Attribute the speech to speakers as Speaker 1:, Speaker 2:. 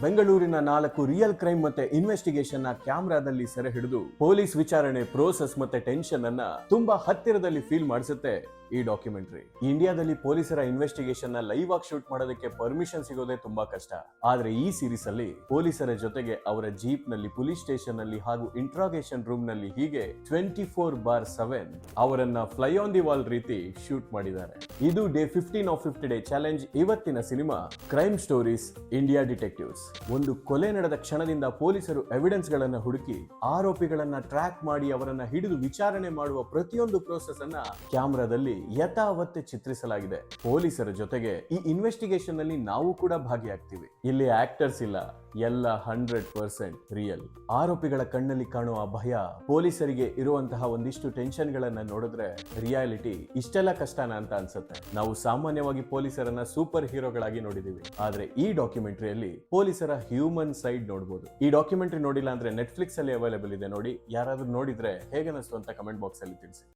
Speaker 1: ಬೆಂಗಳೂರಿನ 4 real crime ಮತ್ತೆ investigation ನ ಕ್ಯಾಮ್ರಾದಲ್ಲಿ ಸೆರೆ ಹಿಡಿದು ಪೊಲೀಸ್ ವಿಚಾರಣೆ ಪ್ರೋಸೆಸ್ ಮತ್ತೆ ಟೆನ್ಷನ್ ಅನ್ನ ತುಂಬಾ ಹತ್ತಿರದಲ್ಲಿ ಫೀಲ್ ಮಾಡಿಸುತ್ತೆ ಈ ಡಾಕ್ಯುಮೆಂಟರಿ. ಇಂಡಿಯಾದಲ್ಲಿ ಪೊಲೀಸರ ಇನ್ವೆಸ್ಟಿಗೇಷನ್ ನ ಲೈವ್ ಆಗಿ ಶೂಟ್ ಮಾಡೋದಕ್ಕೆ ಪರ್ಮಿಷನ್ ಸಿಗೋದೇ ತುಂಬಾ ಕಷ್ಟ. ಆದ್ರೆ ಈ ಸೀರೀಸ್ ಅಲ್ಲಿ ಪೊಲೀಸರ ಜೊತೆಗೆ ಅವರ ಜೀಪ್ ನಲ್ಲಿ, ಪೊಲೀಸ್ ಸ್ಟೇಷನ್ ನಲ್ಲಿ ಹಾಗೂ ಇಂಟ್ರಾಗೇಷನ್ ರೂಮ್ ನಲ್ಲಿ ಹೀಗೆ 24/7 ಅವರನ್ನ ಫ್ಲೈ ಆನ್ ದಿ ವಾಲ್ ರೀತಿ ಶೂಟ್ ಮಾಡಿದ್ದಾರೆ. ಇದು ಡೇ 15 ಆಫ್ 50 ಡೇ ಚಾಲೆಂಜ್. ಇವತ್ತಿನ cinema crime stories India detectives. ಒಂದು ಕೊಲೆ ನಡೆದ ಕ್ಷಣದಿಂದ ಪೊಲೀಸರು ಎವಿಡೆನ್ಸ್ ಗಳನ್ನ ಹುಡುಕಿ ಆರೋಪಿಗಳನ್ನ ಟ್ರ್ಯಾಕ್ ಮಾಡಿ ಅವರನ್ನ ಹಿಡಿದು ವಿಚಾರಣೆ ಮಾಡುವ ಪ್ರತಿಯೊಂದು ಪ್ರೋಸೆಸ್ ಅನ್ನ ಕ್ಯಾಮ್ರಾದಲ್ಲಿ ಯಥಾವತ್ತೆ ಚಿತ್ರಿಸಲಾಗಿದೆ. ಪೊಲೀಸರ ಜೊತೆಗೆ ಈ ಇನ್ವೆಸ್ಟಿಗೇಷನ್ ನಲ್ಲಿ ನಾವು ಕೂಡ ಭಾಗಿಯಾಗ್ತೀವಿ. ಇಲ್ಲಿ ಆಕ್ಟರ್ಸ್ ಇಲ್ಲ, ಎಲ್ಲ 100% ರಿಯಲ್. ಆರೋಪಿಗಳ ಕಣ್ಣಲ್ಲಿ ಕಾಣುವ ಭಯ, ಪೊಲೀಸರಿಗೆ ಇರುವಂತಹ ಒಂದಿಷ್ಟು ಟೆನ್ಷನ್ ಗಳನ್ನ ನೋಡಿದ್ರೆ ರಿಯಾಲಿಟಿ ಇಷ್ಟೆಲ್ಲ ಕಷ್ಟನಾ ಅಂತ ಅನ್ಸುತ್ತೆ. ನಾವು ಸಾಮಾನ್ಯವಾಗಿ ಪೊಲೀಸರನ್ನ ಸೂಪರ್ ಹೀರೋಗಳಾಗಿ ನೋಡಿದೀವಿ, ಆದ್ರೆ ಈ ಡಾಕ್ಯುಮೆಂಟರಿಯಲ್ಲಿ ಪೊಲೀಸರ ಹ್ಯೂಮನ್ ಸೈಡ್ ನೋಡಬಹುದು. ಈ ಡಾಕ್ಯುಮೆಂಟರಿ ನೋಡಿಲ್ಲ ಅಂದ್ರೆ ನೆಟ್ಫ್ಲಿಕ್ಸ್ ಅಲ್ಲಿ ಅವೈಲೇಬಲ್ ಇದೆ, ನೋಡಿ. ಯಾರಾದ್ರೂ ನೋಡಿದ್ರೆ ಹೇಗನ್ನಿಸ್ತು ಅಂತ ಕಮೆಂಟ್ ಬಾಕ್ಸ್ ಅಲ್ಲಿ ತಿಳಿಸಿ.